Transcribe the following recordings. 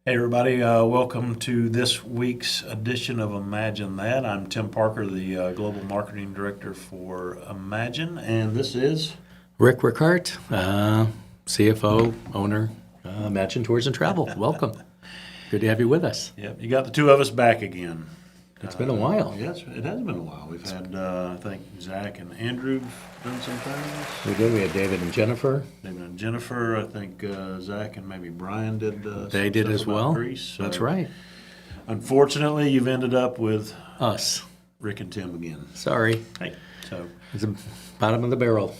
Hey everybody, welcome to this week's edition of Imagine That. I'm Tim Parker, the Global Marketing Director for Imagine, and this is... Rick Rickart, CFO, owner, Imagine Tours and Travel. Welcome. Good to have you with us. Yep, you got the two of us back again. It's been a while. Yes, it has been a while. We've had, I think, Zach and Andrew done some things. We did. We had David and Jennifer. David and Jennifer. I think Zach and maybe Brian did. They did as well. Greece, so That's right. Unfortunately, you've ended up with Us. Rick and Tim again. Sorry. Hey, so It's the bottom of the barrel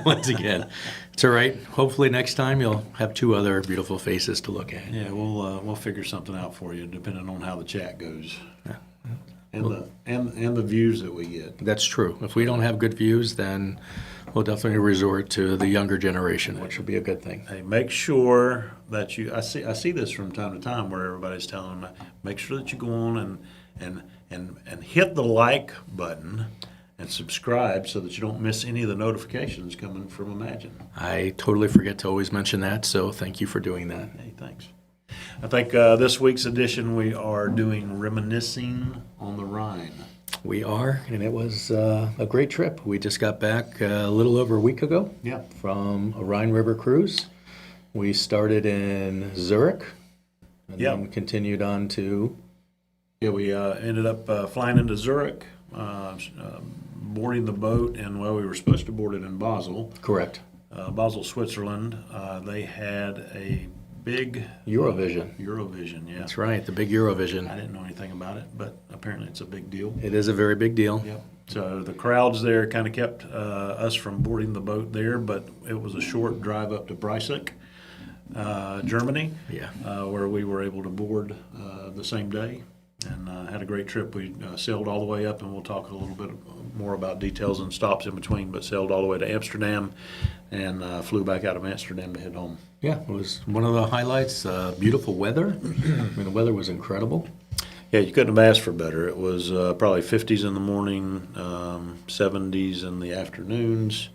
once again. It's all right. Hopefully next time you'll have two other beautiful faces to look at. yeah, we'll figure something out for you, depending on how the chat goes. Yeah. And the views that we get. That's true. If we don't have good views, then we'll definitely resort to the younger generation, which will be a good thing. Hey, make sure that I see this from time to time where everybody's telling them, make sure that you go on and hit the like button and subscribe so that you don't miss any of the notifications coming from Imagine. I totally forget to always mention that, so thank you for doing that. Hey, thanks. I think this week's edition we are doing Reminiscing on the Rhine. We are, and it was a great trip. We just got back a little over a week ago Yeah. from a Rhine River cruise. We started in Zurich and Yeah. then continued on to... Yeah, we ended up flying into Zurich, boarding the boat, and well, we were supposed to board it in Basel. Correct. Basel, Switzerland. They had a big Eurovision. Eurovision, yeah. That's right, the big I Eurovision. didn't know anything about it, but apparently it's a big deal. It is a very big deal. Yep. So the crowds there kind of kept us from boarding the boat there, but it was a short drive up to Breisig, Germany, Yeah. where we were able to board the same day and had a great trip. We sailed all the way up, and we'll talk a little bit more about details and stops in between, but sailed all the way to Amsterdam and flew back out of Amsterdam to head home. Yeah, it was one of the highlights. Beautiful weather. I mean, the weather was incredible. Yeah, you couldn't have asked for better. It was probably 50s in the morning, 70s in the afternoons.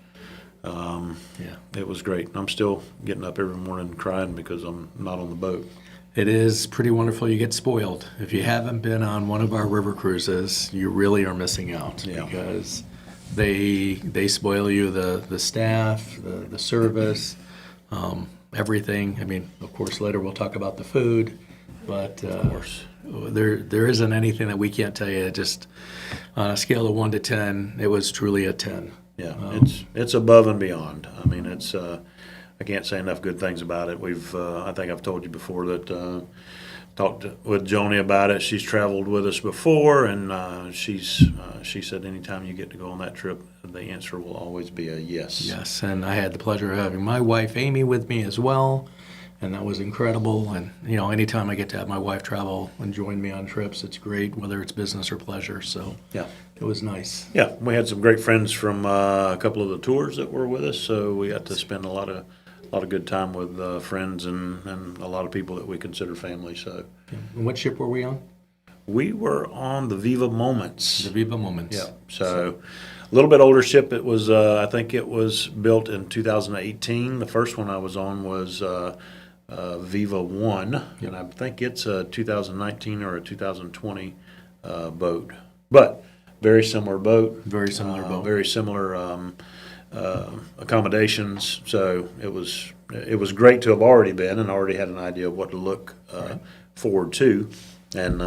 Yeah. It was great. I'm still getting up every morning crying because I'm not on the boat. It is pretty wonderful. You get spoiled. If you haven't been on one of our river cruises, you really are missing out Yeah. because they spoil you, the staff, the service, everything. I mean, of course, later we'll talk about the food, but Of course. there isn't anything that we can't tell you. Just on a scale of 1 to 10, it was truly a 10. Yeah, it's above and beyond. I mean, it's I can't say enough good things about it. We've I think I've told you before that talked with Joni about it. She's traveled with us before, and she said anytime you get to go on that trip, the answer will always be a yes. Yes, and I had the pleasure of having my wife Amy with me as well, and that was incredible. And anytime I get to have my wife travel and join me on trips, it's great, whether it's business or pleasure. So Yeah. it was nice. Yeah, we had some great friends from a couple of the tours that were with us, so we got to spend a lot of good time with friends and a lot of people that we consider family. So And what ship were we on? we were on the Viva Moments. The Viva Moments. Yeah, so a little bit older ship. It was I think it was built in 2018. The first one I was on was Viva One, and I think it's a 2019 or a 2020 boat. But very similar boat. Very similar boat. Very similar accommodations. So it was great to have already been and already had an idea of what to look forward to, and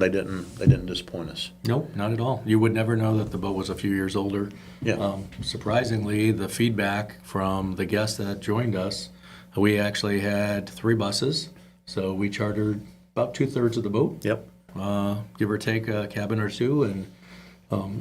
they didn't disappoint us. Nope, not at all. You would never know that the boat was a few years older. Yeah. Surprisingly, the feedback from the guests that joined us, we actually had 3 buses, so we chartered about 2/3 of the boat. Yep. Give or take a cabin or two, and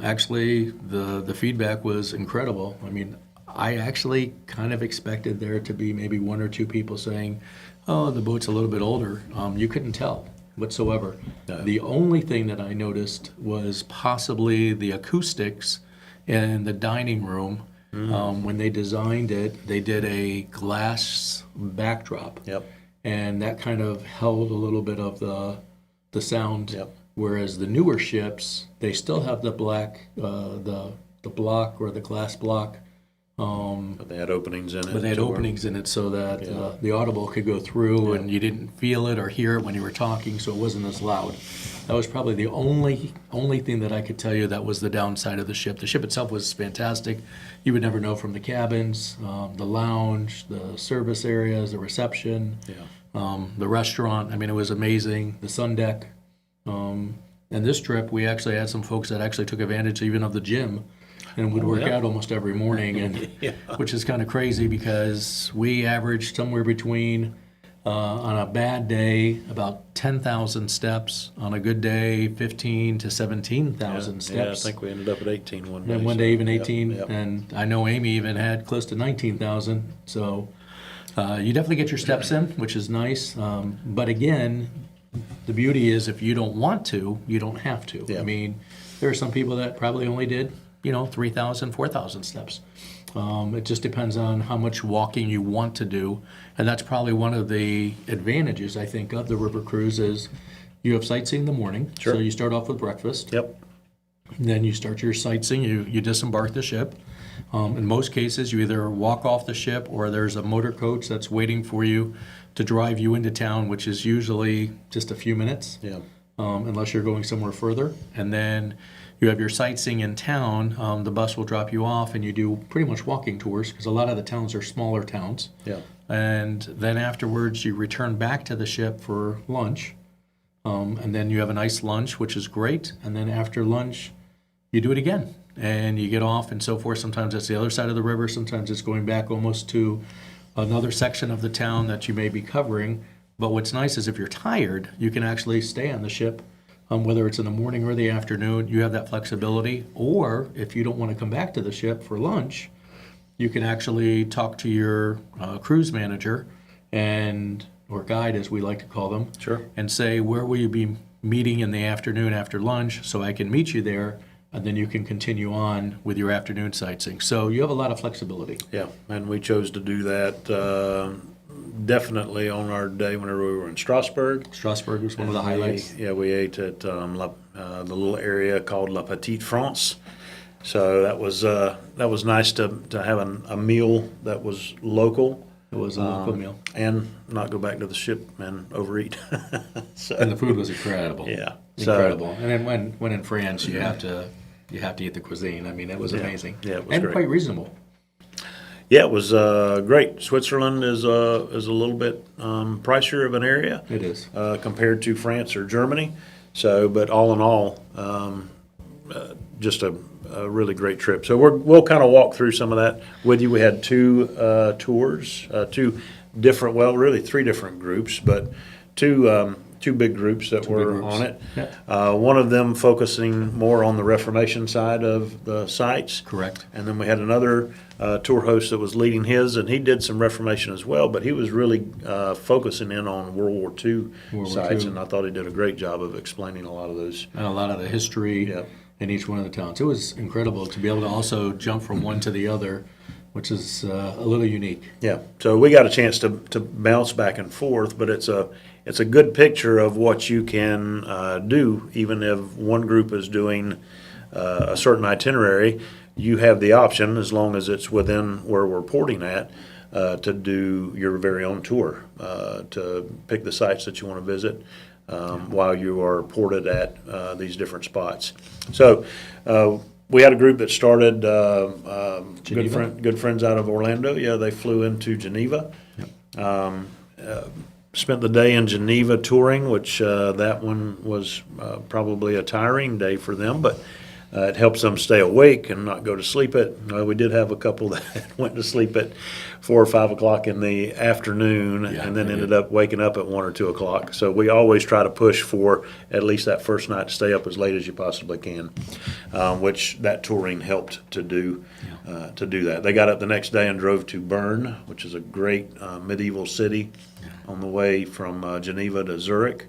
actually the feedback was incredible. I mean, I actually kind of expected there to be maybe 1 or 2 people saying, "Oh, the boat's a little bit older." You couldn't tell whatsoever. No. The only thing that I noticed was possibly the acoustics in the dining room. When they designed it, they did a glass backdrop. Yep. And that kind of held a little bit of the sound. Yep. Whereas the newer ships, they still have the black, the block or the glass block But they had openings in it. But they had to where- openings in it so that Yeah. the audible could go through Yeah. and you didn't feel it or hear it when you were talking, so it wasn't as loud. That was probably the only thing that I could tell you that was the downside of the ship. The ship itself was fantastic. You would never know from the cabins, the lounge, the service areas, the reception, the restaurant. I mean, it was amazing. The sun deck. And this trip, we actually had some folks that actually took advantage even of the gym and would work yeah. out almost every morning, and which is kind of crazy because we averaged somewhere between, on a bad day, about 10,000 steps. On a good day, 15 to 17,000 steps. Yeah, I think we ended up at 18 one day. And one so, day even yep, 18, yep. and I know Amy even had close to 19,000. So you definitely get your steps in, which is nice. But again, the beauty is if you don't want to, you don't have to. Yeah. I mean, there are some people that probably only did, 3,000, 4,000 steps. It just depends on how much walking you want to do. And that's probably one of the advantages, I think, of the river cruise is you have sightseeing in the morning. Sure. So you start off with breakfast. Yep. Then you start your sightseeing, you disembark the ship. In most cases, you either walk off the ship or there's a motor coach that's waiting for you to drive you into town, which is usually just a few minutes, Yeah. unless you're going somewhere further. And then you have your sightseeing in town. The bus will drop you off and you do pretty much walking tours because a lot of the towns are smaller towns. Yeah. And then afterwards, you return back to the ship for lunch. And then you have a nice lunch, which is great. And then after lunch, you do it again. And you get off and so forth. Sometimes it's the other side of the river. Sometimes it's going back almost to another section of the town that you may be covering. But what's nice is if you're tired, you can actually stay on the ship, whether it's in the morning or the afternoon. You have that flexibility. Or if you don't want to come back to the ship for lunch, you can actually talk to your cruise manager or guide, as we like to call them, Sure. and say, where will you be meeting in the afternoon after lunch so I can meet you there, and then you can continue on with your afternoon sightseeing. So you have a lot of flexibility. Yeah, and we chose to do that definitely on our day whenever we were in Strasbourg. Strasbourg was one of the highlights. We ate at the little area called La Petite France. So that was nice to have a meal that was local. It was a local meal. And not go back to the ship and overeat. And the food was incredible. Yeah. Incredible. And then when in France, you have to eat the cuisine. I mean, it was amazing. Yeah, it was and great. quite reasonable. Yeah, it was great. Switzerland is a little bit pricier of an area. It is. Compared to France or Germany. So, but all in all, just a really great trip. So we'll kind of walk through some of that with you. We had two tours, really three different groups, but two big groups that were groups. on it. Yeah. One of them focusing more on the Reformation side of the sites. Correct. And then we had another tour host that was leading his, and he did some Reformation as well, but he was really focusing in on World War II sites, and I thought he did a great job of explaining a lot of those. And a lot of the history Yeah. in each one of the towns. It was incredible to be able to also jump from one to the other, which is a little unique. Yeah, so we got a chance to bounce back and forth, but it's a good picture of what you can do, even if one group is doing a certain itinerary. You have the option, as long as it's within where we're porting at, to do your very own tour, to pick the sites that you want to visit while you are ported at these different spots. So we had a group that started, good friends out of Orlando. Yeah, they flew into Geneva. Spent the day in Geneva touring, which that one was probably a tiring day for them, but it helps them stay awake and not go to sleep we did have a couple that went to sleep at 4 or 5 o'clock in the afternoon, and then ended up waking up at 1 or 2 o'clock. So we always try to push for at least that first night to stay up as late as you possibly can, which that touring helped to do that. They got up the next day and drove to Bern, which is a great medieval city on the way from Geneva to Zurich.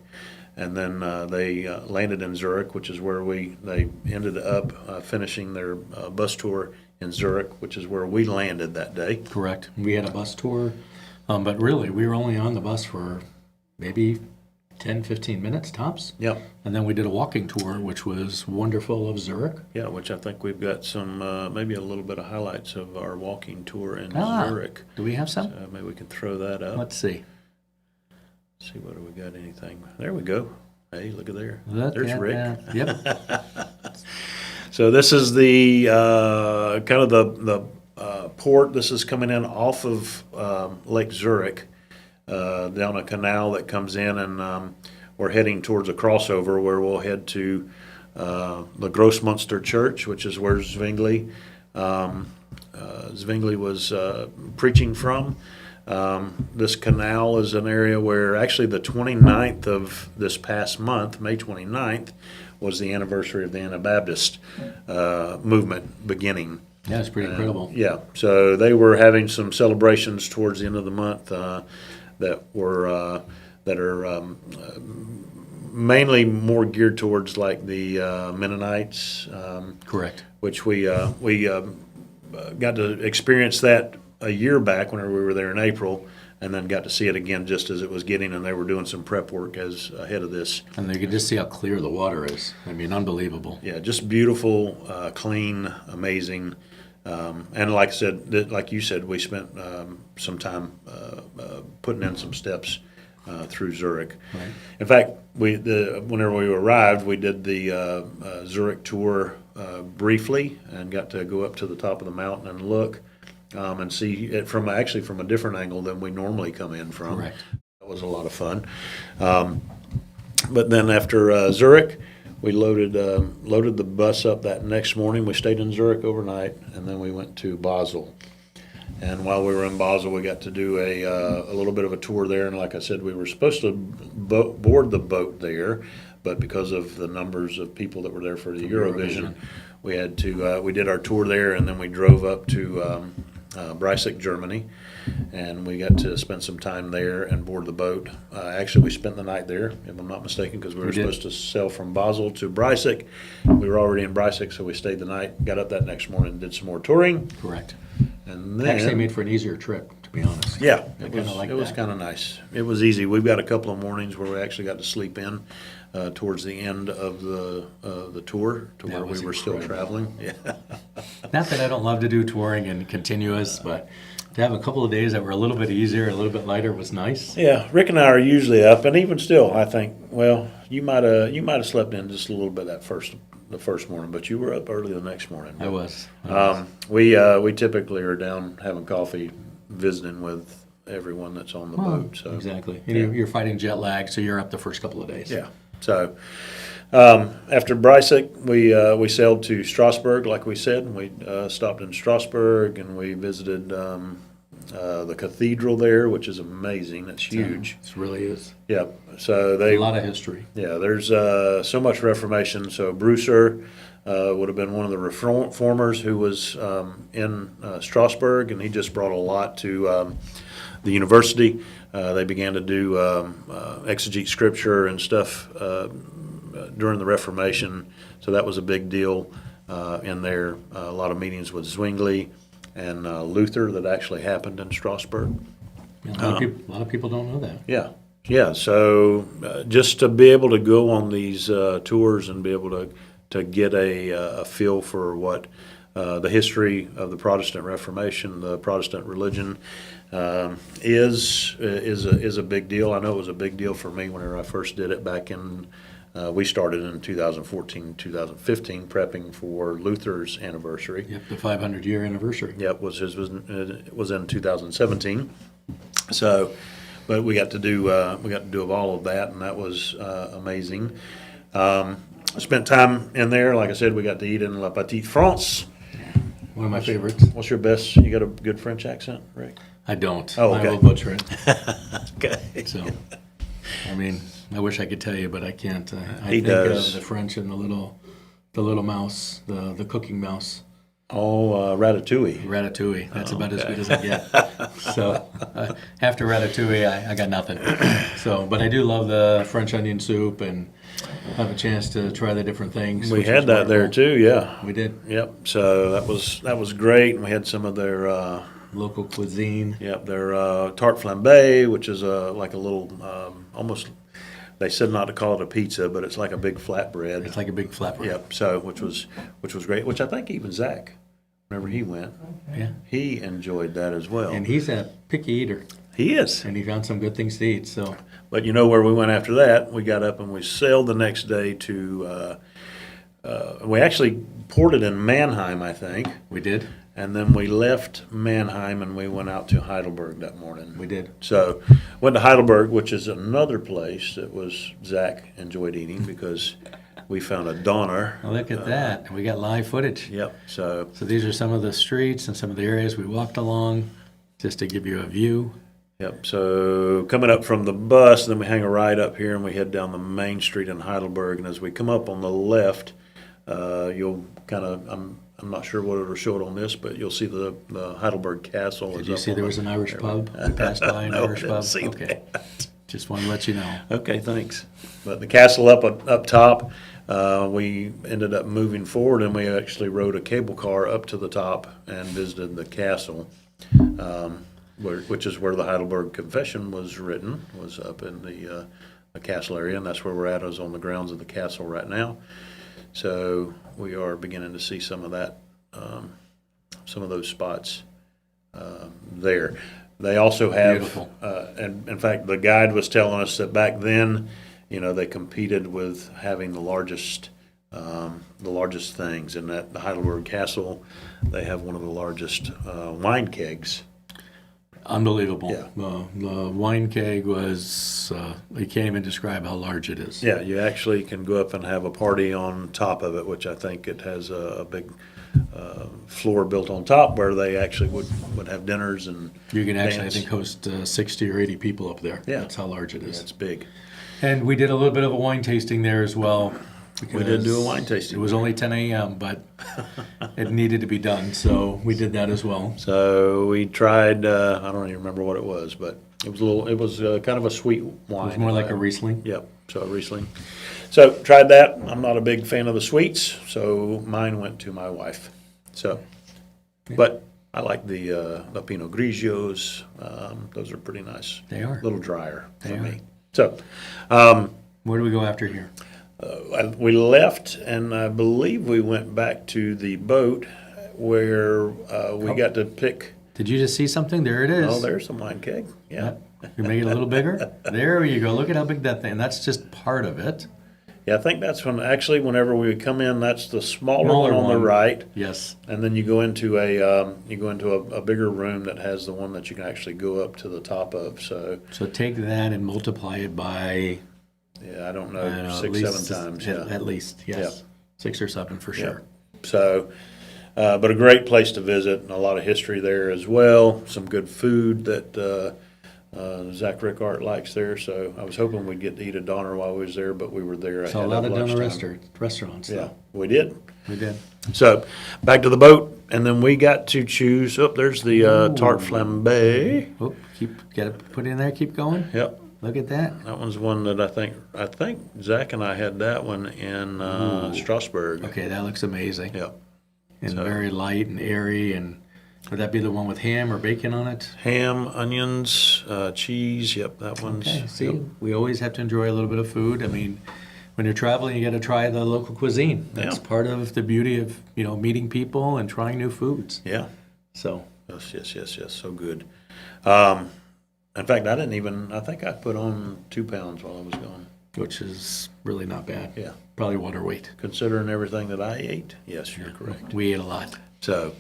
And then they landed in Zurich, which is where they ended up finishing their bus tour in Zurich, which is where we landed that day. Correct. We had a bus tour, but really we were only on the bus for maybe 10, 15 minutes tops. Yep. And then we did a walking tour, which was wonderful, of Zurich. Yeah, which I think we've got some, maybe a little bit of highlights of our walking tour in Ah, Zurich. Do we have some? Maybe we can throw that up. Let's see. See what do we got? Anything? There we go. Hey, look at there. Look There's at Rick. that. Yep. So this is the kind of the port. This is coming in off of Lake Zurich, down a canal that comes in, and we're heading towards a crossover where we'll head to the Grossmünster Church, which is where Zwingli was preaching from. This canal is an area where actually the 29th of this past month, May 29th, was the anniversary of the Anabaptist movement beginning. Yeah, it's pretty incredible. Yeah, so they were having some celebrations towards the end of the month that are mainly more geared towards like the Mennonites. Correct. Which we got to experience that a year back whenever we were there in April, and then got to see it again just as it was getting, and they were doing some prep work as ahead of this. And you can just see how clear the water is. I mean, unbelievable. Yeah, just beautiful, clean, amazing. And like I said, like you said, we spent some time putting in some steps through Zurich. Right. In fact, whenever we arrived, we did the Zurich tour briefly and got to go up to the top of the mountain and look and see it from a different angle than we normally come in from. Correct. That was a lot of fun. But then after Zurich, we loaded the bus up that next morning. We stayed in Zurich overnight, and then we went to Basel. And while we were in Basel, we got to do a little bit of a tour there. And like I said, we were supposed to board the boat there, but because of the numbers of people that were there for the Eurovision, we had to. We did our tour there, and then we drove up to Breisig, Germany, and we got to spend some time there and board the boat. Actually, we spent the night there, if I'm not mistaken, because we were supposed to sail from Basel to Breisig. We were already in Breisig, so we stayed the night, got up that next morning, and did some more touring. Correct. And then, Actually made for an easier trip, to be honest. yeah, I it kinda like was that. kind of nice. It was easy. We've got a couple of mornings where we actually got to sleep in towards the end of the tour to That where we was were still incredible. traveling. Yeah. Not that I don't love to do touring and continuous, but to have a couple of days that were a little bit easier, a little bit lighter was nice. Yeah, Rick and I are usually up, and even still, I think. Well, you might have slept in just a little bit the first morning, but you were up early the next morning. I was. We typically are down having coffee, visiting with everyone that's on the boat. So Exactly. You're fighting jet lag, so you're up the first couple of days. yeah. So after Breisig, we sailed to Strasbourg, like we said, and we stopped in Strasbourg, and we visited the cathedral there, which is amazing. It's huge. It really is. Yeah. So A lot of history. yeah, there's so much Reformation. So Brewster would have been one of the reformers who was in Strasbourg, and he just brought a lot to the university. They began to do exegete scripture and stuff during the Reformation, so that was a big deal in there. A lot of meetings with Zwingli and Luther that actually happened in Strasbourg. A lot of people don't know that. Yeah, yeah. So just to be able to go on these tours and be able to get a feel for what the history of the Protestant Reformation, the Protestant religion, is a big deal. I know it was a big deal for me whenever I first did it back in. We started in 2014, 2015, prepping for Luther's anniversary. Yep, the 500-year anniversary. Yep, was in 2017. So, but we got to do all of that, and that was amazing. Spent time in there. Like I said, we got to eat in La Petite France. One of my favorites. What's your best? You got a good French accent, Rick? I don't. Oh, okay. I will butcher it. Okay. So, I mean, I wish I could tell you, but I can't. I He think does. of the French and the little mouse, the cooking mouse. Oh, Ratatouille. Ratatouille. That's about as okay. good as I get. So after Ratatouille, I got nothing. So, but I do love the French onion soup and have a chance to try the different things. We which had was that there wonderful. too. Yeah. We did. Yep. So that was great, and we had some of their Local cuisine. their tarte flambe, which is like a little almost They said not to call it a pizza, but it's like a big flatbread. It's like a big flatbread. Yep. So which was great. Which I think even Zach, whenever he went, Yeah. he enjoyed that as well. And he's a picky eater, He is. and he found some good things to eat. So But you know where we went after that? We got up and we sailed the next day to. We actually ported in Mannheim, I think, we did. and then we left Mannheim and we went out to Heidelberg that morning. We did. So went to Heidelberg, which is another place that was Zach enjoyed eating because we found a Donner. Well, look at that. We got live footage. Yep. So So these are some of the streets and some of the areas we walked along, just to give you a view. yep. So coming up from the bus, then we hang a ride up here and we head down the main street in Heidelberg. And as we come up on the left, you'll kind of I'm not sure what it'll show it on this, but you'll see the Heidelberg Castle. Did is you up see on there the- was an Irish pub? We passed by an No, I Irish didn't pub? see Okay. Just want to let you know. Okay, thanks. But the castle up top, we ended up moving forward, and we actually rode a cable car up to the top and visited the castle, which is where the Heidelberg Confession was written, was up in the castle area, and that's where we're at, is on the grounds of the castle right now. So we are beginning to see some of that, some of those spots there. They also have, Beautiful. and in fact, the guide was telling us that back then, they competed with having the largest things, and at the Heidelberg Castle, they have one of the largest wine kegs. Unbelievable. Yeah. The wine keg was, you can't even describe how large it is. Yeah, you actually can go up and have a party on top of it, which I think it has a big floor built on top where they actually would have dinners and You can actually, dance. I think, host 60 or 80 people up there. Yeah. That's how large it Yeah, is. it's big. And we did a little bit of a wine tasting there as well. We did do a because wine tasting. It was only 10 a.m., but it needed to be done, so we did that as well. So we tried, I don't even remember what it was, but it was kind of a sweet wine. It was more like a Riesling. Yep, so a Riesling. So tried that. I'm not a big fan of the sweets, so mine went to my wife. So, but I like the Pinot Grigios. Those are pretty nice. They are. A little drier for They are. me. So, Where do we go after here? we left, and I believe we went back to the boat where we got to pick. Did you just see something? There it is. Oh, there's some wine keg. Yeah. You make it a little bigger. There you go. Look at how big that thing. That's just part of it. Yeah, I think that's whenever we come in, that's the smaller Smaller one on the one. right, Yes. and then you go into a bigger room that has the one that you can actually go up to the top of. So So take that and multiply it by yeah, I don't know, I don't know, at 6, least 7 times. At, Yeah. at least, yes. Yeah. 6 or 7 for sure. So, but a great place to visit, and a lot of history there as well. Some good food that Zach Rickart likes there. So I was hoping we'd get to eat a Donner while we was there, but we were there. So a ahead lot of lunchtime. Donner restaurants. Yeah, though. we did. We did. So back to the boat, and then we got to choose. Oh, there's the tarte flambe. Oh, get it put in there. Keep going. Yep, Look at that. that one's one that I think Zach and I had that one in Strasbourg. Okay, that looks amazing. Yep, And So- very light and airy. And would that be the one with ham or bacon on it? ham, onions, cheese. Yep, that one's. Okay. See, Yep. we always have to enjoy a little bit of food. I mean, when you're traveling, you got to try the local cuisine. That's Yeah. part of the beauty of meeting people and trying new foods. Yeah. So Yes. So good. In fact, I think I put on 2 pounds while I was gone. which is really not bad. Yeah. Probably water weight. Considering everything that I ate, yes, you're correct. We ate a lot. So,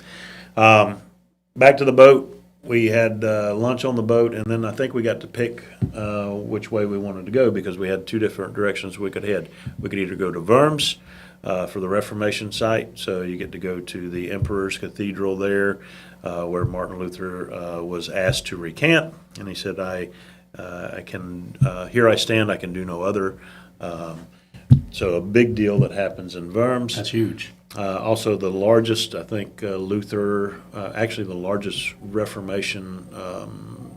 back to the boat. We had lunch on the boat, and then I think we got to pick which way we wanted to go because we had 2 different directions we could head. We could either go to Worms for the Reformation site, so you get to go to the Emperor's Cathedral there, where Martin Luther was asked to recant, and he said, "I can here I stand. I can do no other." So a big deal that happens in Worms. That's huge. Also, the largest, I think, actually the largest Reformation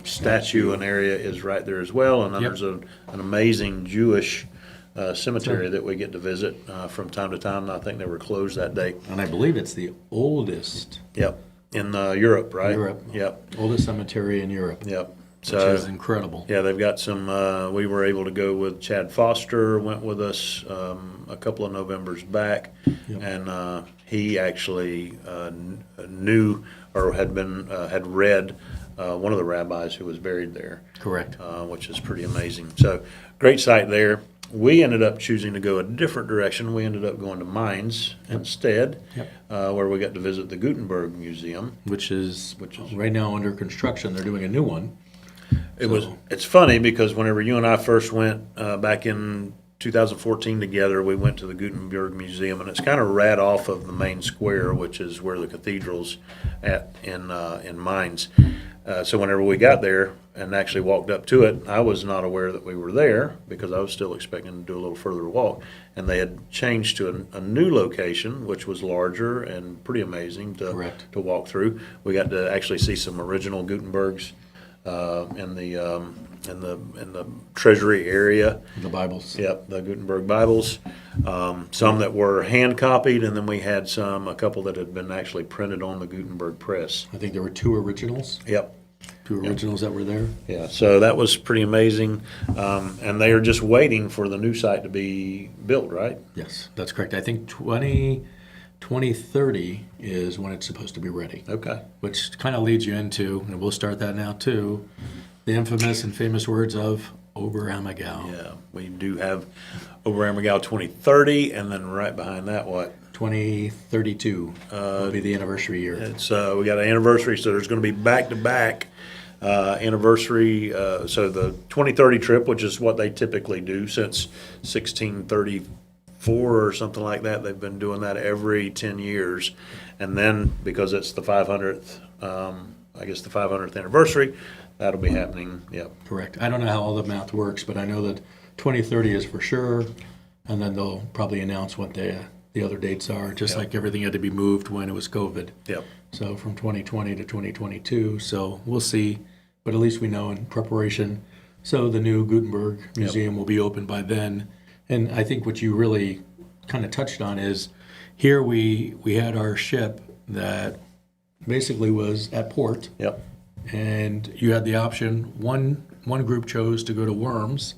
statue and area is right there as well. And then Yep. there's an amazing Jewish cemetery that we get to visit from time to time. I think they were closed that day. And I believe it's the oldest Yep, in Europe, right? Europe. Yep, Oldest cemetery in Europe. yep. which is incredible. Yeah, they've got some. We were able to go with Chad Foster. Went with us a couple of Novembers back, Yep. and he actually knew or had read one of the rabbis who was buried there. Correct. Which is pretty amazing. So great site there. We ended up choosing to go a different direction. We ended up going to Mainz instead, where we got to visit the Gutenberg Museum. Which is right now under construction. They're doing a new one. It's funny because whenever you and I first went back in 2014 together, we went to the Gutenberg Museum, and it's kind of right off of the main square, which is where the cathedral's at in Mainz. So whenever we got there and actually walked up to it, I was not aware that we were there because I was still expecting to do a little further walk. And they had changed to a new location, which was larger and pretty amazing to walk through. We got to actually see some original Gutenbergs in the treasury area. The Bibles. Yep, the Gutenberg Bibles. Some that were hand copied, and then we had a couple that had been actually printed on the Gutenberg press. I think there were 2 originals. Yep. 2 originals that were there. Yeah, so that was pretty amazing. And they are just waiting for the new site to be built, right? Yes, that's correct. I think 2030 is when it's supposed to be ready. Okay. Which kind of leads you into, and we'll start that now too, the infamous and famous words of Oberammergau. Yeah, we do have Oberammergau 2030, and then right behind that, what? 2032 will be the anniversary year. It's we got an anniversary, so there's going to be back-to-back anniversary. So the 2030 trip, which is what they typically do since 1634 or something like that. They've been doing that every 10 years. And then because it's the 500th, I guess the 500th anniversary, that'll be happening, yep. Correct. I don't know how all the math works, but I know that 2030 is for sure, and then they'll probably announce what the other dates are, just like everything had to be moved when it was COVID. Yep. So from 2020 to 2022, so we'll see, but at least we know in preparation. So the new Gutenberg Museum will be open by then. And I think what you really kind of touched on is here we had our ship that basically was at port. Yep. And you had the option, one group chose to go to Worms,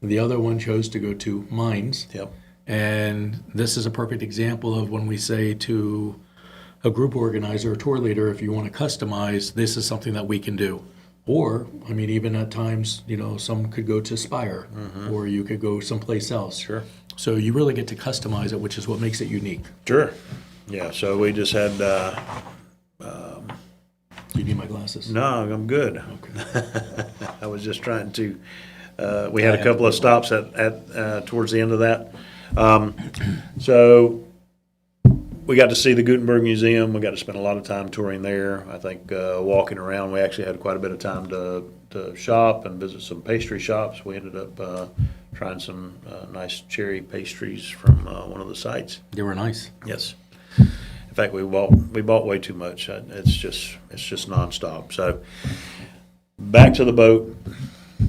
the other one chose to go to Mainz. Yep. And this is a perfect example of when we say to a group organizer, a tour leader, if you want to customize, this is something that we can do. Or, I mean, even at times, some could go to Spire, or you could go someplace else. Sure. So you really get to customize it, which is what makes it unique. Sure. Yeah, so we just had... Do you need my glasses? No, I'm good. Okay. I was just trying to... we had a couple of stops at towards the end of that. So we got to see the Gutenberg Museum. We got to spend a lot of time touring there. I think walking around, we actually had quite a bit of time to shop and visit some pastry shops. We ended up trying some nice cherry pastries from one of the sites. They were nice. Yes. In fact, we bought way too much. It's just nonstop. So back to the boat,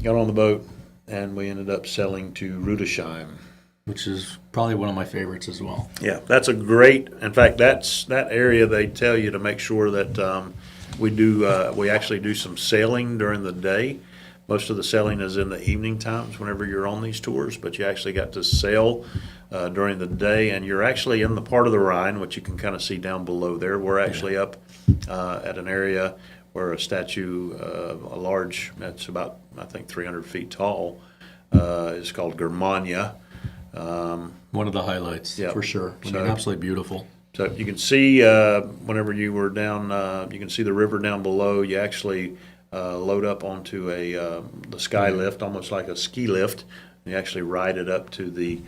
got on the boat, and we ended up sailing to Rudesheim. Which is probably one of my favorites as well. Yeah, that's a great. In fact, that area they tell you to make sure that we actually do some sailing during the day. Most of the sailing is in the evening times whenever you're on these tours, but you actually got to sail during the day, and you're actually in the part of the Rhine, which you can kind of see down below there. We're actually up at an area where a statue, a large, that's about, I think, 300 feet tall, is called Germania. One of the highlights, for sure. I mean, absolutely beautiful. So you can see whenever you were down, you can see the river down below. You actually load up onto the sky lift, almost like a ski lift. You actually ride it up to the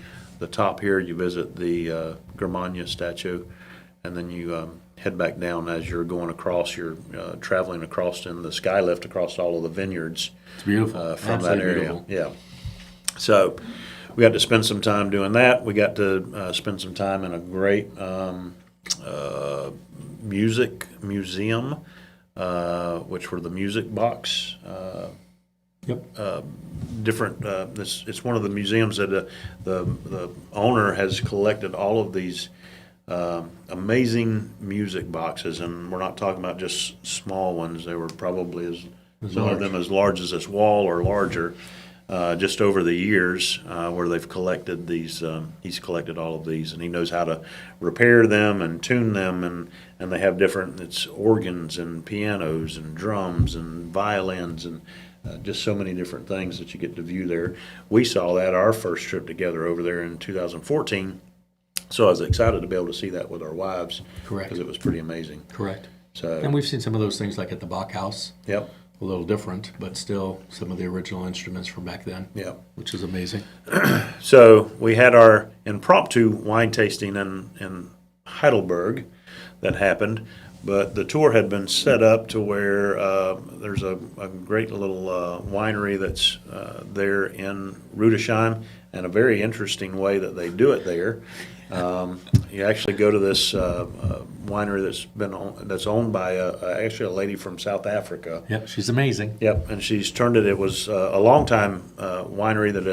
top here. You visit the Germania statue, and then you head back down as you're going across. You're traveling across in the sky lift across all of the vineyards. It's beautiful. From absolutely that area. Beautiful. Yeah. So we got to spend some time doing that. We got to spend some time in a great music museum, which were the music box. Different. It's one of the museums that the owner has collected all of these amazing music boxes, and we're not talking about just small ones. They were probably Some of them as large as this wall or larger, just over the years, where they've collected these, he's collected all of these, and he knows how to repair them and tune them, and they have different, it's organs and pianos and drums and violins and just so many different things that you get to view there. We saw that our first trip together over there in 2014, so I was excited to be able to see that with our wives. Correct. Because it was pretty amazing. Correct. So, And we've seen some of those things like at the Bach House. yep, A little different, but still some of the original instruments from back then. yep. Which is amazing. So we had our impromptu wine tasting in Heidelberg that happened, but the tour had been set up to where there's a great little winery that's there in Rudesheim, and a very interesting way that they do it there. You actually go to this winery that's owned by actually a lady from South Africa. Yep, she's amazing. Yep, and she's turned it. It was a long time winery that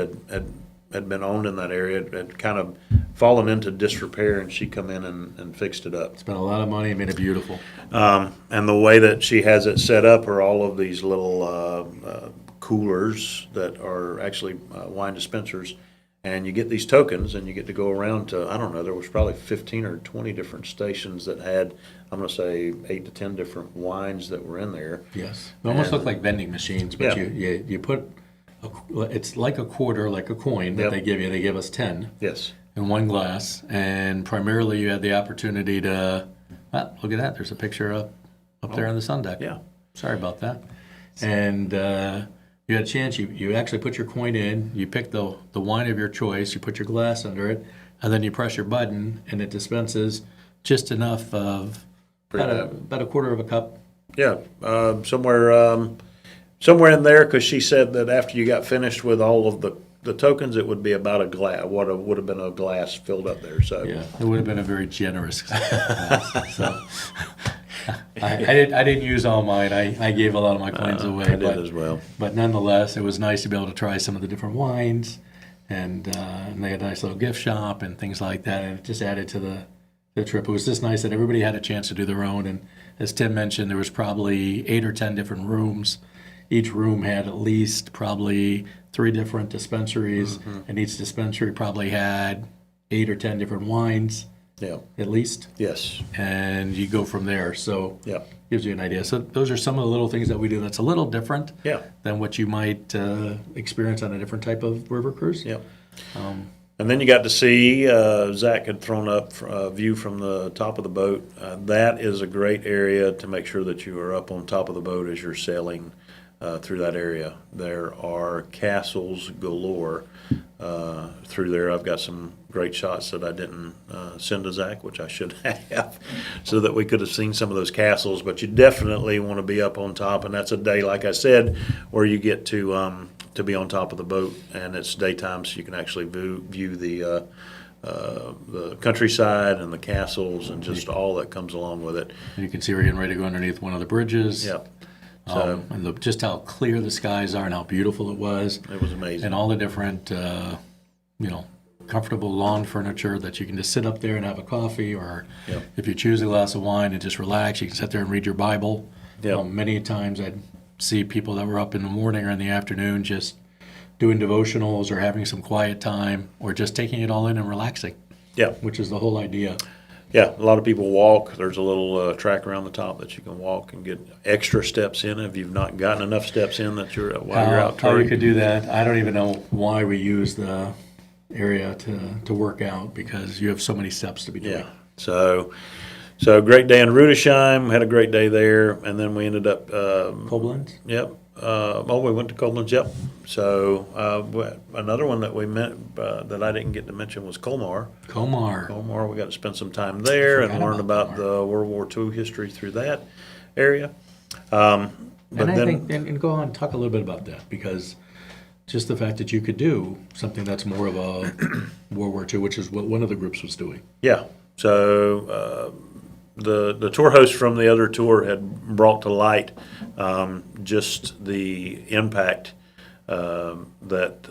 had been owned in that area. It had kind of fallen into disrepair, and she come in and fixed it up. Spent a lot of money and made it beautiful. And the way that she has it set up are all of these little coolers that are actually wine dispensers. And you get these tokens, and you get to go around to, I don't know, there was probably 15 or 20 different stations that had, I'm going to say, 8 to 10 different wines that were in there. Yes. They almost look like vending machines, but Yeah. you put, it's like a quarter, like a coin that Yep. they give you. They give us 10 Yes. in one glass. And primarily you had the opportunity to, look at that. There's a picture up there on the sun deck. Yeah. Sorry about that. And you had a chance. You actually put your coin in. You pick the wine of your choice. You put your glass under it, and then you press your button, and it dispenses just enough of about a quarter of a cup. Yeah, somewhere in there, because she said that after you got finished with all of the tokens, it would be about a glass, what would have been a glass filled up there. So Yeah, it would have been a very generous glass. So I didn't use all mine. I gave a lot of my coins away. I did as well. But nonetheless, it was nice to be able to try some of the different wines, and they had a nice little gift shop and things like that, and it just added to the trip. It was just nice that everybody had a chance to do their own, and as Tim mentioned, there was probably 8 or 10 different rooms. Each room had at least probably 3 different dispensaries, and each dispensary probably had 8 or 10 different wines, Yeah. at least, Yes. and you go from there. So Yeah. gives you an idea. So those are some of the little things that we do that's a little different Yeah. than what you might experience on a different type of river cruise. Yeah. And then you got to see, Zach had thrown up a view from the top of the boat. That is a great area to make sure that you are up on top of the boat as you're sailing through that area. There are castles galore through there. I've got some great shots that I didn't send to Zach, which I should have, so that we could have seen some of those castles. But you definitely want to be up on top, and that's a day, like I said, where you get to be on top of the boat, and it's daytime, so you can actually view the countryside and the castles and just all that comes along with it. And you can see we're getting ready to go underneath one of the bridges. Yep. And just how clear the skies are and how beautiful it was. It was amazing. And all the different, comfortable lawn furniture that you can just sit up there and have a coffee, or Yep. if you choose a glass of wine and just relax, you can sit there and read your Bible. Yep. Many times I'd see people that were up in the morning or in the afternoon just doing devotionals or having some quiet time or just taking it all in and relaxing, Yeah. which is the whole idea. Yeah, a lot of people walk. There's a little track around the top that you can walk and get extra steps in if you've not gotten enough steps in that while you're out How you touring. could do that, I don't even know why we use the area to work out, because you have so many steps to be doing. Yeah. So great day in Rudesheim. Had a great day there, and then we ended up. Koblenz? Yep. We went to Koblenz. Yep. So another one that we met that I didn't get to mention was Colmar. Colmar. We got to spend some time there and Forgot learn about about the World War II history through that area. But And I then, think, and go on and talk a little bit about that, because just the fact that you could do something that's more of a World War II, which is what one of the groups was doing. yeah. So the tour host from the other tour had brought to light just the impact that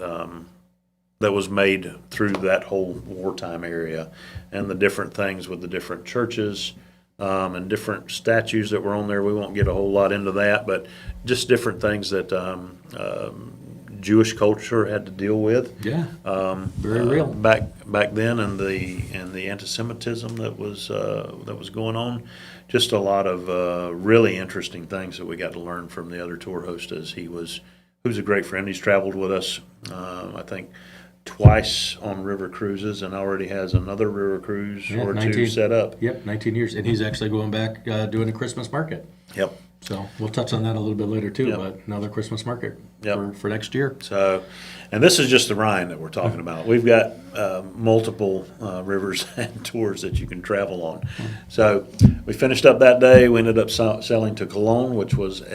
was made through that whole wartime area, and the different things with the different churches and different statues that were on there. We won't get a whole lot into that, but just different things that Jewish culture had to deal with. Yeah. Very real. Back then, and the anti-Semitism that was going on. Just a lot of really interesting things that we got to learn from the other tour host. As he was a great friend. He's traveled with us, I think, twice on river cruises, and already has another river cruise or 19, two set up. Yep, 19 years, and he's actually going back doing a Christmas market. Yep. So we'll touch on that a little bit later too. Yep. But another Christmas market Yep. for next year. So, and this is just the Rhine that we're talking about. We've got multiple rivers and tours that you can travel on. So we finished up that day. We ended up sailing to Cologne, which was one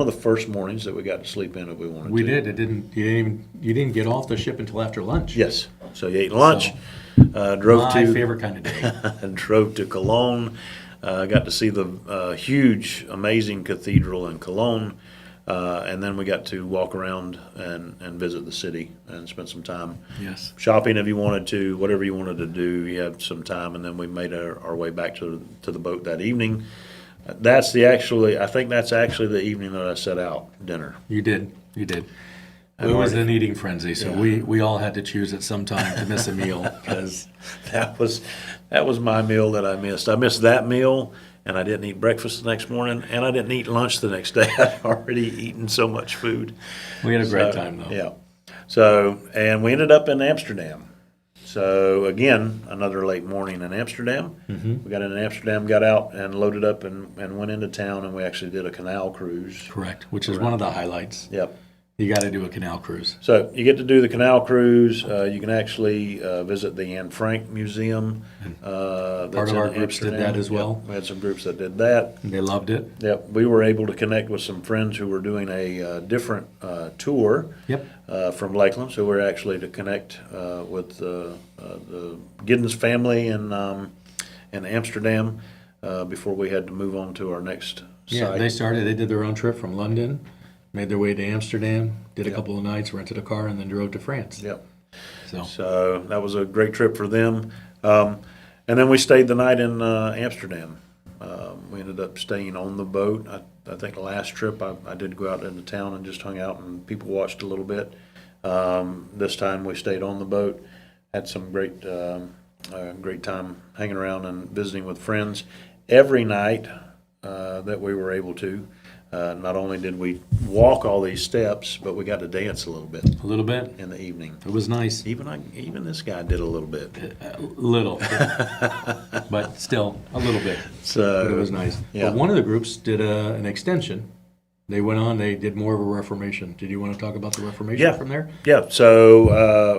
of the first mornings that we got to sleep in if we wanted We to. did. You didn't get off the ship until after lunch. Yes. So you ate lunch, drove My to favorite kind of day. and drove to Cologne. Got to see the huge, amazing cathedral in Cologne, and then we got to walk around and visit the city and spend some time Yes. shopping if you wanted to, whatever you wanted to do. You had some time, and then we made our way back to the boat that evening. I think that's actually the evening that I set out dinner. You did. It was an eating frenzy, so we all had to choose at some time to miss a meal because That was my meal that I missed. I missed that meal, and I didn't eat breakfast the next morning, and I didn't eat lunch the next day. I'd already eaten so much food. we had a great time though. Yeah. So, and we ended up in Amsterdam. So again, another late morning in Amsterdam. Mm-hmm. We got into Amsterdam, got out and loaded up and went into town, and we actually did a canal cruise. Correct, which is one of the highlights. Yep. You got to do a canal cruise. So you get to do the canal cruise. You can actually visit the Anne Frank Museum. Part of our groups did that as well. Yep. We had some groups that did that. And they loved it. Yep. We were able to connect with some friends who were doing a different tour Yep. from Lakeland. So we're actually to connect with the Giddens family in Amsterdam before we had to move on to our next Yeah, site. they did their own trip from London, made their way to Amsterdam, did a couple of nights, rented a car, and then drove to France. Yep. So So that was a great trip for them. And then we stayed the night in Amsterdam. We ended up staying on the boat. I think the last trip I did go out into town and just hung out and people watched a little bit. This time we stayed on the boat, had some great time hanging around and visiting with friends. Every night that we were able to, not only did we walk all these steps, but we got to dance a little bit a little bit. in the evening. It was nice. Even this guy did a little bit. A little. But still, a little bit. So But it was nice. yeah. But one of the groups did an extension. They went on, they did more of a Reformation. Did you want to talk about the Reformation Yeah. from there? Yeah, so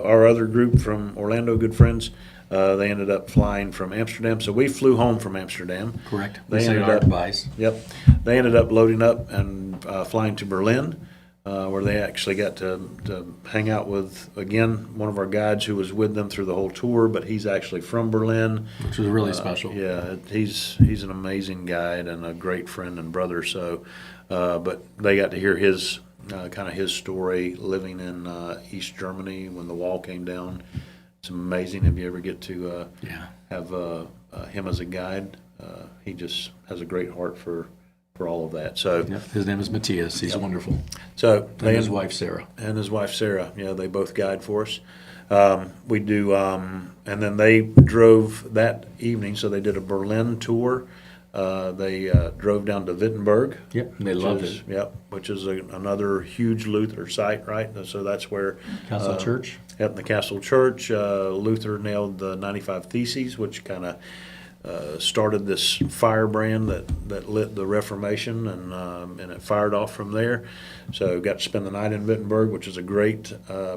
our other group from Orlando, good friends, they ended up flying from Amsterdam. So we flew home from Amsterdam. Correct. They We say ended our up- goodbyes. Yep. They ended up loading up and flying to Berlin, where they actually got to hang out with, again, one of our guides who was with them through the whole tour, but he's actually from Berlin. Which was really special. Yeah, he's an amazing guide and a great friend and brother. So, but they got to hear his kind of his story living in East Germany when the wall came down. It's amazing if you ever get to Yeah. have him as a guide. He just has a great heart for all of that. So, Yep. His name is Matthias. He's wonderful. so And his wife, Sarah. and his wife Sarah. Yeah, they both guide for us. We do, and then they drove that evening. So they did a Berlin tour. They drove down to Wittenberg. Yep. And they which loved is- it. Yep, which is another huge Luther site, right? So that's where Castle Church. at the Castle Church, Luther nailed the 95 Theses, which kind of started this firebrand that lit the Reformation, and it fired off from there. So got to spend the night in Wittenberg, which is a great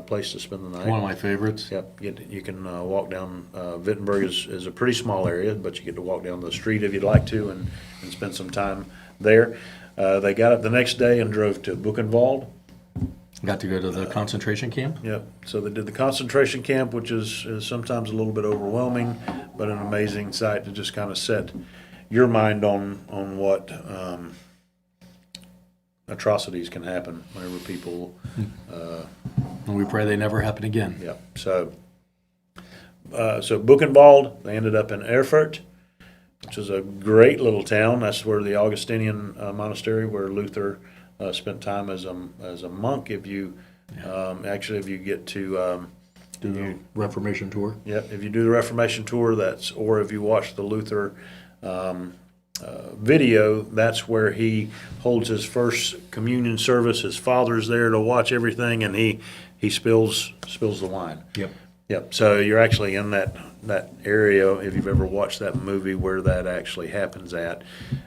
place to spend the night. One of my favorites. Yep, you can walk down. Wittenberg is a pretty small area, but you get to walk down the street if you'd like to, and spend some time there. They got up the next day and drove to Buchenwald. Got to go to the concentration camp. Yep. So they did the concentration camp, which is sometimes a little bit overwhelming, but an amazing sight to just kind of set your mind on what atrocities can happen whenever people. And we pray they never happen again. Yep. So so Buchenwald, they ended up in Erfurt, which is a great little town. That's where the Augustinian monastery, where Luther spent time as a monk. If you if you get to Do the Reformation tour. yep, if you do the Reformation tour, or if you watch the Luther video, that's where he holds his first communion service. His father's there to watch everything, and he spills the wine. Yep. Yep. So you're actually in that area, if you've ever watched that movie, where that actually happens at.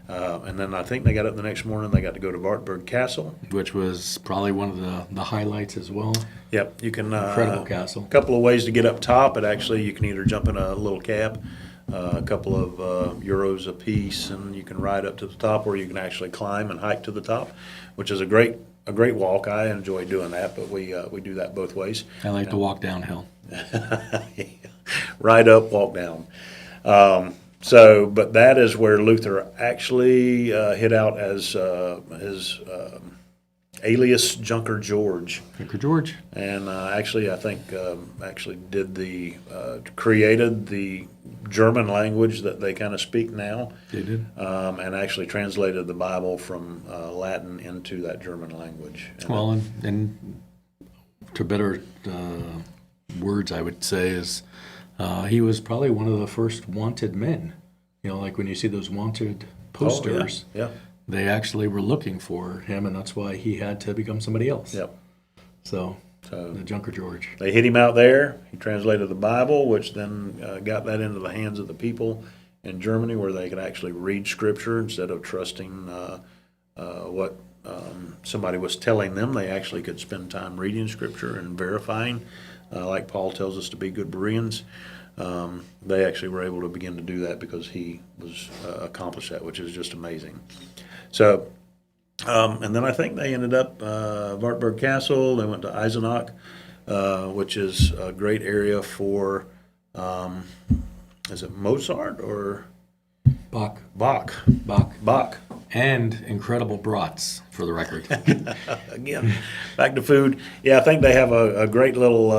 And then I think they got up the next morning. They got to go to Wartburg Castle. Which was probably one of the highlights as well. Yep. You can Incredible castle. A couple of ways to get up top. But actually, you can either jump in a little cab, a couple of euros a piece, and you can ride up to the top, or you can actually climb and hike to the top, which is a great walk. I enjoy doing that, but we do that both ways. I like to walk downhill. Ride up, walk down. But that is where Luther actually hid out as his alias Junker George. Junker George. And I think created the German language that they kind of speak now. They did. And actually translated the Bible from Latin into that German language. Well, and to better words, I would say, is he was probably one of the first wanted men. You know, like when you see those wanted posters, yeah. they actually were looking for him, and that's why he had to become somebody else. Yep. So the Junker George. They hid him out there. He translated the Bible, which then got that into the hands of the people in Germany, where they could actually read Scripture instead of trusting what somebody was telling them. They actually could spend time reading Scripture and verifying, like Paul tells us to be good Bereans. They actually were able to begin to do that because he was accomplished that, which is just amazing. So, and then I think they ended up Wartburg Castle. They went to Eisenach, which is a great area for, is it Mozart or Bach. Bach? Bach. Bach. And incredible brats, for the record. Again, back to food. Yeah, I think they have a great little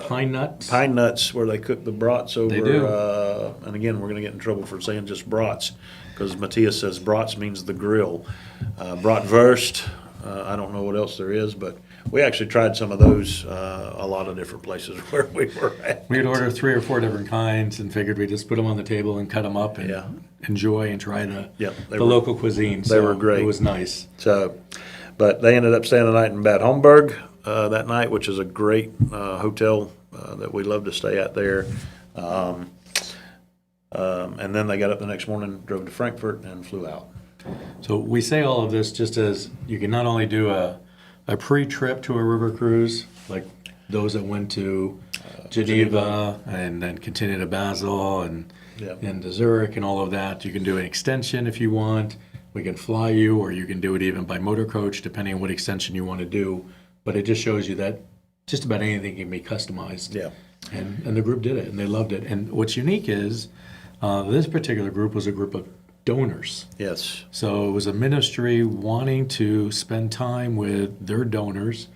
Pine nuts. pine nuts where they cook the brats over. They do. And again, we're going to get in trouble for saying just brats, because Matthias says brats means the grill. Bratwurst, I don't know what else there is, but we actually tried some of those a lot of different places where we were at. We'd order 3 or 4 different kinds and figured we'd just put them on the table and cut them up and Yeah. enjoy and try the They the were- local cuisine. they were great. It was nice. So, but they ended up staying the night in Bad Homburg that night, which is a great hotel that we love to stay at there. And then they got up the next morning, drove to Frankfurt, and flew out. So we say all of this just as you can not only do a pre-trip to a river cruise, like those that went to Geneva and then continue to Basel and to Zurich and all of that. You can do an extension if you want. We can fly you, or you can do it even by motor coach, depending on what extension you want to do. But it just shows you that just about anything can be customized. Yeah. And the group did it, and they loved it. And what's unique is this particular group was a group of donors. Yes. So it was a ministry wanting to spend time with their donors.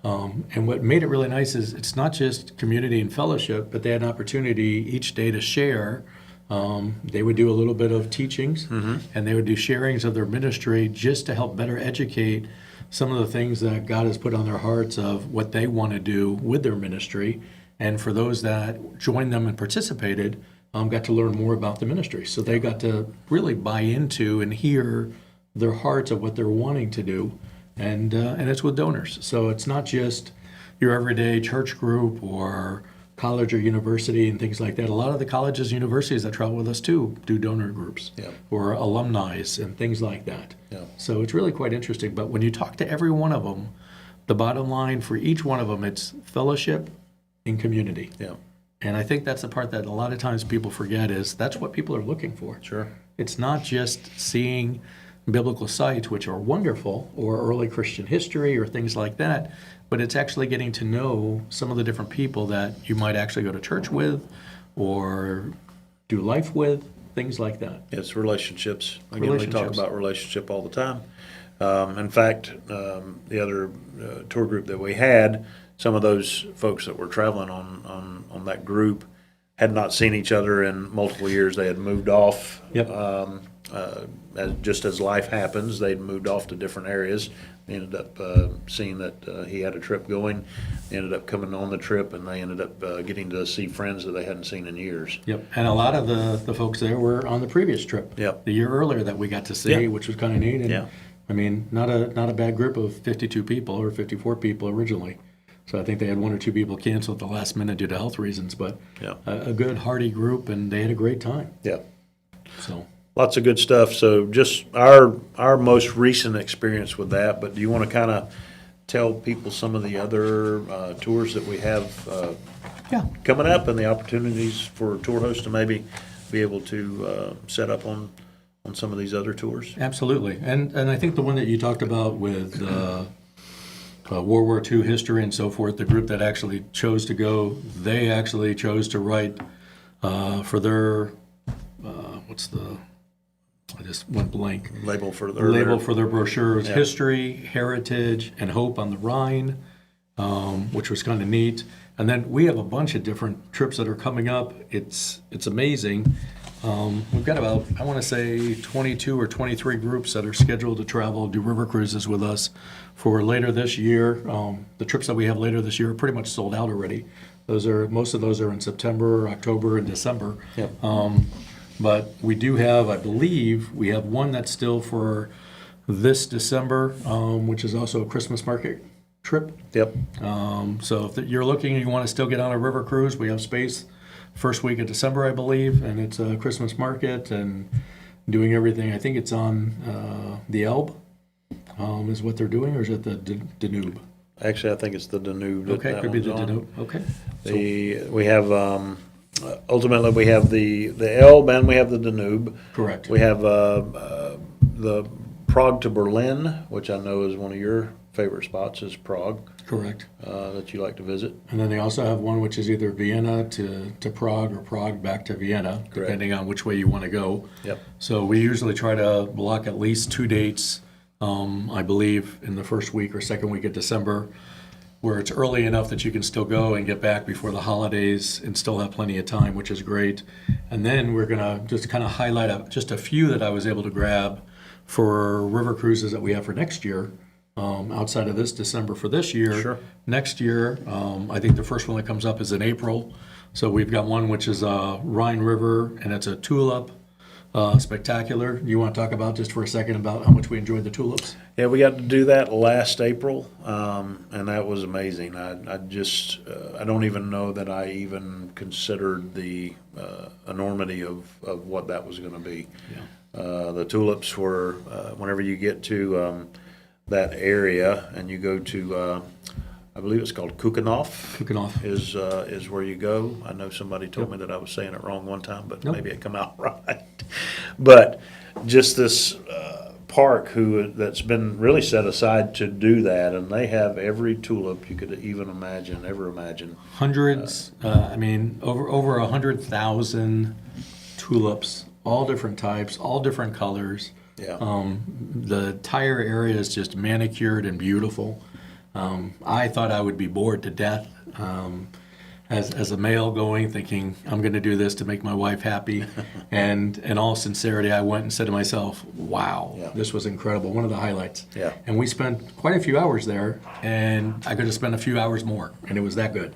And what made it really nice is it's not just community and fellowship, but they had an opportunity each day to share. They would do a little bit of teachings, and they would do sharings of their ministry just to help better educate some of the things that God has put on their hearts of what they want to do with their ministry. And for those that joined them and participated, got to learn more about the ministry. So they got to really buy into and hear their hearts of what they're wanting to do. And it's with donors. So it's not just your everyday church group or college or university and things like that. A lot of the colleges and universities that travel with us too do donor groups or alumni and things like that. Yeah. So it's really quite interesting. But when you talk to every one of them, the bottom line for each one of them, it's fellowship and community. Yeah. And I think that's the part that a lot of times people forget is that's what people are looking for. Sure. It's not just seeing biblical sites, which are wonderful, or early Christian history or things like that, but it's actually getting to know some of the different people that you might actually go to church with or do life with, things like that. It's relationships. Again, we talk about relationship all the time. In fact, the other tour group that we had, some of those folks that were traveling on that group, had not seen each other in multiple years. They had moved off. Yep. Just as life happens, they'd moved off to different areas. They ended up seeing that he had a trip going. They ended up coming on the trip, and they ended up getting to see friends that they hadn't seen in years. Yep, and a lot of the folks there were on the previous trip. Yep. The year earlier that we got to see, Yeah. which was kind of neat. And, Yeah. I mean, not a bad group of 52 people or 54 people originally. So I think they had one or two people cancel at the last minute due to health reasons, but Yeah. a good, hearty group, and they had a great time. Yeah. So Lots of good stuff. So just our most recent experience with that, but do you want to kind of tell people some of the other tours that we have yeah, coming up and the opportunities for tour hosts to maybe be able to set up on some of these other tours? absolutely. And I think the one that you talked about with World War II history and so forth, the group that actually chose to go, they actually chose to write for their I just went blank. Label for Their brochures, Yeah. history, heritage, and hope on the Rhine, which was kind of neat. And then we have a bunch of different trips that are coming up. It's amazing. We've got about, I want to say, 22 or 23 groups that are scheduled to travel, do river cruises with us for later this year. The trips that we have later this year are pretty much sold out already. Most of those are in September, October, and December. Yep. But we do have, I believe, we have one that's still for this December, which is also a Christmas market trip. Yep. So if you're looking and you want to still get on a river cruise, we have space first week of December, I believe, and it's a Christmas market and doing everything. I think it's on the Elbe, is what they're doing, or is it the Danube? Actually, I think it's the Danube. Okay, that could be one's the on. Danube. Okay. We have ultimately we have the Elbe and we have the Danube. Correct. We have the Prague to Berlin, which I know is one of your favorite spots, is Prague, Correct. that you like to visit. And then they also have one which is either Vienna to Prague or Prague back to Vienna, depending on which way you want to go. Yep. So we usually try to block at least 2 dates, I believe, in the first week or second week of December, where it's early enough that you can still go and get back before the holidays and still have plenty of time, which is great. And then we're going to just kind of highlight just a few that I was able to grab for river cruises that we have for next year. Outside of this December for this year. Sure. Next year, I think the first one that comes up is in April. So we've got one which is Rhine River, and it's a tulip spectacular. You want to talk about just for a second about how much we enjoyed the tulips? Yeah, we got to do that last April, and that was amazing. I just I don't even know that I even considered the enormity of what that was going to be. Yeah. The tulips were whenever you get to that area and you go to I believe it's called Kukenhof. is where you go. I know somebody told me that I was saying it wrong one time, but Nope. maybe it come out right. But just this park that's been really set aside to do that, and they have every tulip you could ever imagine. Hundreds, over 100,000 tulips, all different types, all different colors. Yeah. The entire area is just manicured and beautiful. I thought I would be bored to death as a male going, thinking I'm going to do this to make my wife happy. And in all sincerity, I went and said to myself, wow, Yeah. this was incredible. One of the highlights. Yeah. And we spent quite a few hours there, and I could have spent a few hours more, and it was that good.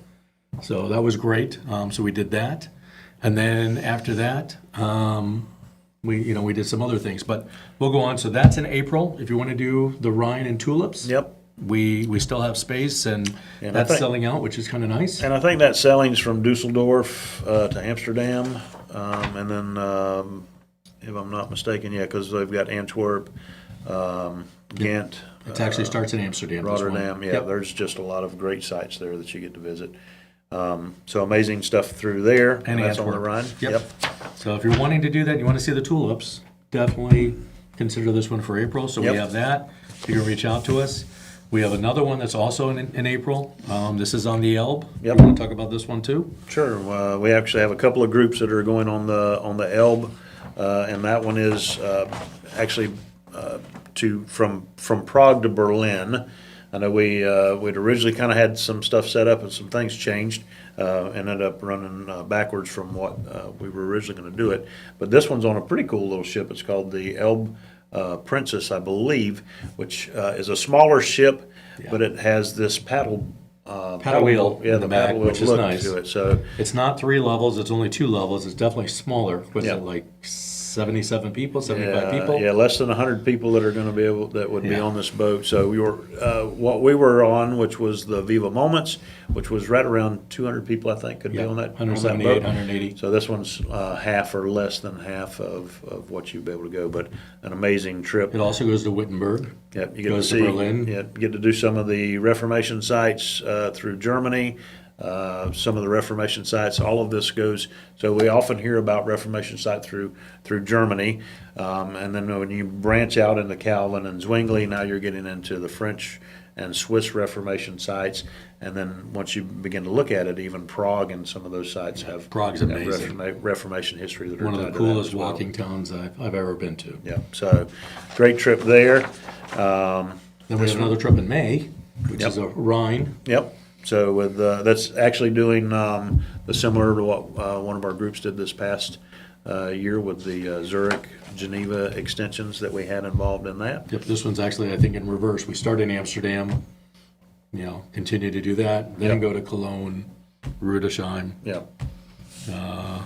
So that was great. So we did that. And then after that, we did some other things, but we'll go on. So that's in April. If you want to do the Rhine and tulips, Yep. we still have space, and And that's I think- selling out, which is kind of nice. And I think that selling's from Dusseldorf to Amsterdam, and then if I'm not mistaken, yeah, because they've got Antwerp, Ghent. It actually starts in Amsterdam. this one. Rotterdam, yeah, Yep. there's just a lot of great sites there that you get to visit. So amazing stuff through there. And that's on the Antwerp. Rhine. Yep. So if you're wanting to do that, you want to see the tulips, definitely consider this one for April. So Yep. we have that. You can reach out to us. We have another one that's also in April. This is on the Elbe. Yep. You want to talk about this one too? Sure. We actually have a couple of groups that are going on the Elbe, and that one is actually from Prague to Berlin. I know we'd originally kind of had some stuff set up and some things changed. Ended up running backwards from what we were originally going to do it. But this one's on a pretty cool little ship. It's called the Elbe Princess, I believe, which is a smaller ship, but it has this paddle wheel yeah, in the the back, paddle wheel which is look nice. to it. So It's not 3 levels, it's only 2 levels. It's definitely smaller. What's Yeah. it, like 77 people, 75 yeah, people? yeah, less than 100 people that are going to be able that would be Yeah. on this boat. So we were what we were on, which was the Viva Moments, which was right around 200 people, I think, could be Yeah, on that 178, boat. 180. So this one's half or less than half of what you'd be able to go, but an amazing trip. It also goes to Wittenberg. Yep, you get Goes to to see, Berlin. Yeah, you get to do some of the Reformation sites through Germany, some of the Reformation sites. All of this goes. So we often hear about Reformation site through Germany, and then when you branch out into Calvin and Zwingli, now you're getting into the French and Swiss Reformation sites. And then once you begin to look at it, even Prague and some of those sites have Prague's have amazing. Reformation history that are One of tied the to that coolest as well. walking towns I've ever been to. Yeah, so great trip there. Then we have another trip in May, which Yep. is a Rhine. Yep. So with that's actually doing the similar to what one of our groups did this past year with the Zurich Geneva extensions that we had involved in that. Yep, this one's actually, I think, in reverse. We start in Amsterdam, continue to do that, then Yep. go to Cologne, Rudesheim, Yep.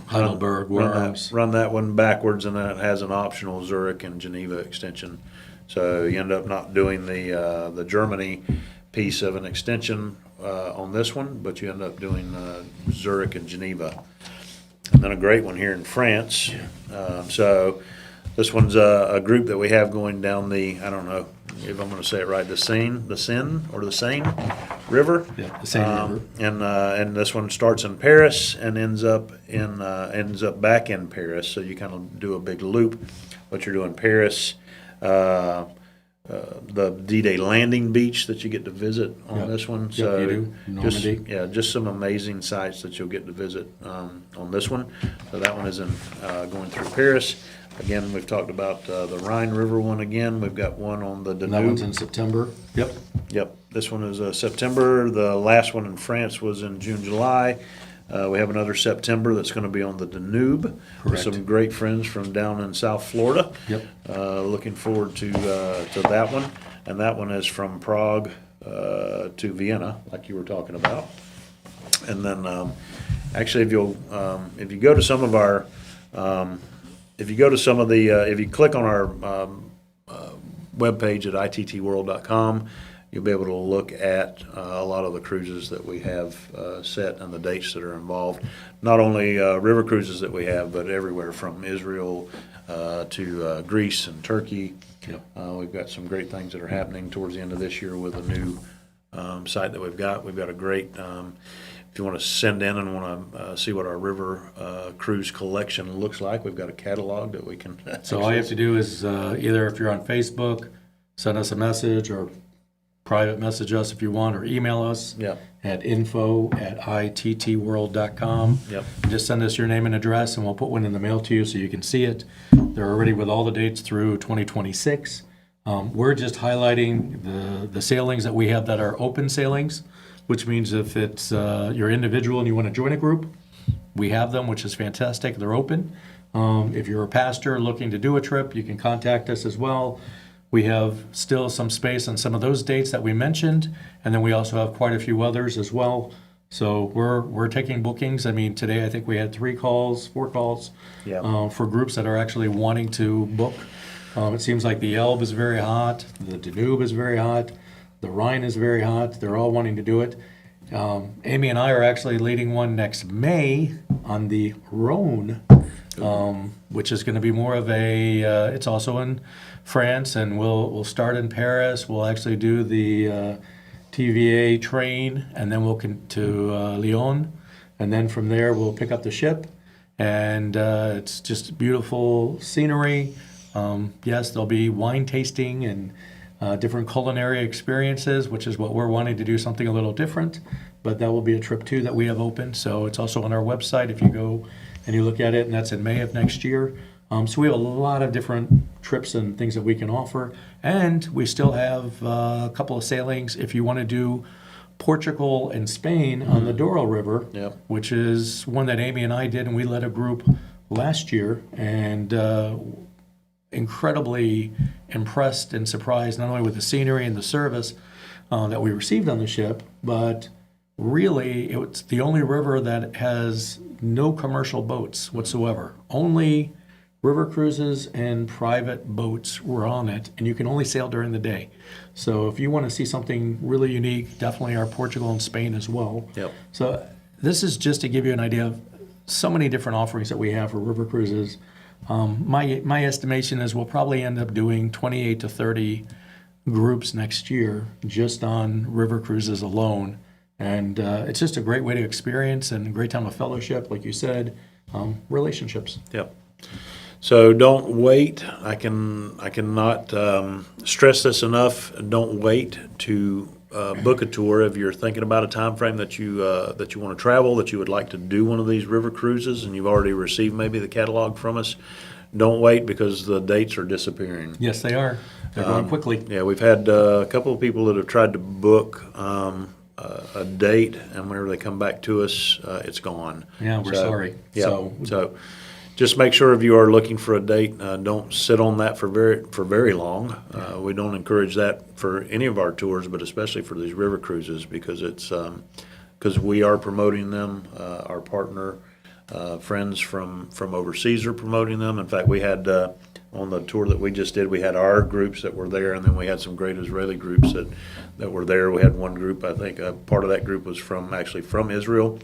Heidelberg, Worms. Run that one backwards, and then it has an optional Zurich and Geneva extension. So you end up not doing the Germany piece of an extension on this one, but you end up doing Zurich and Geneva. And then a great one here in France. So this one's a group that we have going down the, I don't know if I'm going to say it right, the Seine River. Yep, the same river. And this one starts in Paris and ends up back in Paris. So you kind of do a big loop, but you're doing Paris, the D-Day landing beach that you get to visit on Yep. this one. Yep, So you do. Normandy. just some amazing sites that you'll get to visit on this one. So that one is in going through Paris. Again, we've talked about the Rhine River one again. We've got one on the And that one's Danube. in September. Yep. Yep, this one is September. The last one in France was in June, July. We have another September that's going to be on the Danube with Correct. some great friends from down in South Florida. Yep. Looking forward to that one, and that one is from Prague to Vienna, like you were talking about. And then, actually, if you go to some of our, if you click on our webpage at ittworld.com, you'll be able to look at a lot of the cruises that we have set and the dates that are involved. Not only river cruises that we have, but everywhere from Israel to Greece and Turkey. Yep. We've got some great things that are happening towards the end of this year with a new site that we've got. We've got a great, if you want to send in and want to see what our river cruise collection looks like, we've got a catalog that we can. So all you have to do is either if you're on Facebook, send us a message, or private message us if you want, or email us Yep. at info@ittworld.com. Yep. Just send us your name and address, and we'll put one in the mail to you so you can see it. They're already with all the dates through 2026. We're just highlighting the sailings that we have that are open sailings, which means if it's you're individual and you want to join a group, we have them, which is fantastic. They're open. If you're a pastor looking to do a trip, you can contact us as well. We have still some space on some of those dates that we mentioned, and then we also have quite a few others as well. So we're taking bookings. I mean, today I think we had 4 calls Yeah. for groups that are actually wanting to book. It seems like the Elbe is very hot, the Danube is very hot, the Rhine is very hot. They're all wanting to do it. Amy and I are actually leading one next May on the Rhone, which is going to be more of a. It's also in France, and we'll start in Paris. We'll actually do the TVA train, and then we'll to Lyon, and then from there we'll pick up the ship, and it's just beautiful scenery. Yes, there'll be wine tasting and different culinary experiences, which is what we're wanting to do, something a little different. But that will be a trip too that we have open. So it's also on our website if you go and you look at it, and that's in May of next year. So we have a lot of different trips and things that we can offer. And we still have a couple of sailings if you want to do Portugal and Spain on the Douro River, Yep. which is one that Amy and I did, and we led a group last year, and incredibly impressed and surprised not only with the scenery and the service that we received on the ship, but really it's the only river that has no commercial boats whatsoever. Only river cruises and private boats were on it, and you can only sail during the day. So if you want to see something really unique, definitely our Portugal and Spain as well. Yep. So this is just to give you an idea of so many different offerings that we have for river cruises. My estimation is we'll probably end up doing 28 to 30 groups next year just on river cruises alone. And it's just a great way to experience and a great time of fellowship, like you said, relationships. Yep. So don't wait. I cannot stress this enough. Don't wait to book a tour if you're thinking about a time frame that you want to travel, that you would like to do one of these river cruises, and you've already received maybe the catalog from us. Don't wait, because the dates are disappearing. Yes, they are. They're going quickly. Yeah, we've had a couple of people that have tried to book a date, and whenever they come back to us, it's gone. Yeah, we're sorry. Yeah. So So just make sure if you are looking for a date, don't sit on that for very long. We don't encourage that for any of our tours, but especially for these river cruises, because it's because we are promoting them. Our partner friends from overseas are promoting them. In fact, we had on the tour that we just did, we had our groups that were there, and then we had some great Israeli groups that were there. We had one group, I think, part of that group was actually from Israel,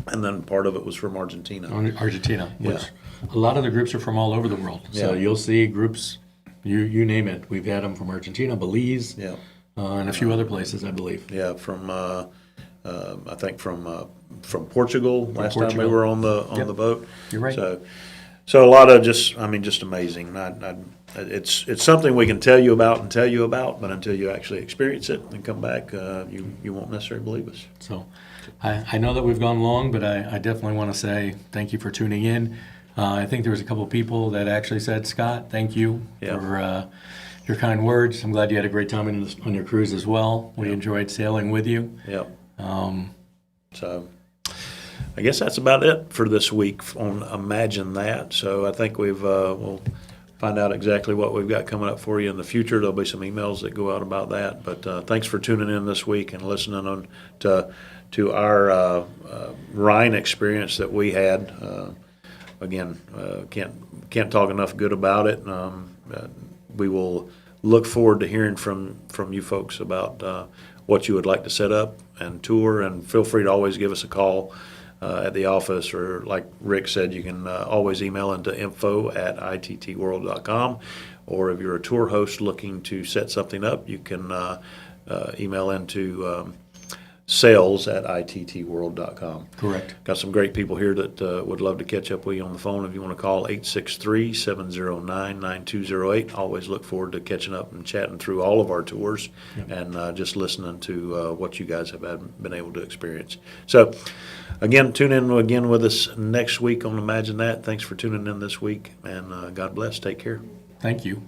and then part of it was from Argentina. Argentina, which a lot of the groups are from all over the world. So Yeah. you'll see groups, you name it. We've had them from Argentina, Belize, Yeah. And a few other places, I believe. Yeah, from I think from Portugal last time we Portugal. were on the Yep. boat. You're right. So a lot of just amazing. It's something we can tell you about, but until you actually experience it and come back, you won't necessarily believe us. So I know that we've gone long, but I definitely want to say thank you for tuning in. I think there was a couple of people that actually said, Scott, thank you for your kind words. I'm glad you had a great time on your cruise as well. We enjoyed sailing with you. Yep. So I guess that's about it for this week on Imagine That. So I think we'll find out exactly what we've got coming up for you in the future. There'll be some emails that go out about that. But thanks for tuning in this week and listening to our Rhine experience that we had. Again, can't talk enough good about it. We will look forward to hearing from you folks about what you would like to set up and tour, and feel free to always give us a call at the office, or like Rick said, you can always email into info@ittworld.com, or if you're a tour host looking to set something up, you can email into sales@ittworld.com. Correct. Got some great people here that would love to catch up with you on the phone if you want to call 863-709-9208. Always look forward to catching up and chatting through all of our tours and just listening to what you guys have been able to experience. So, again, tune in again with us next week on Imagine That. Thanks for tuning in this week, and God bless. Take care. Thank you.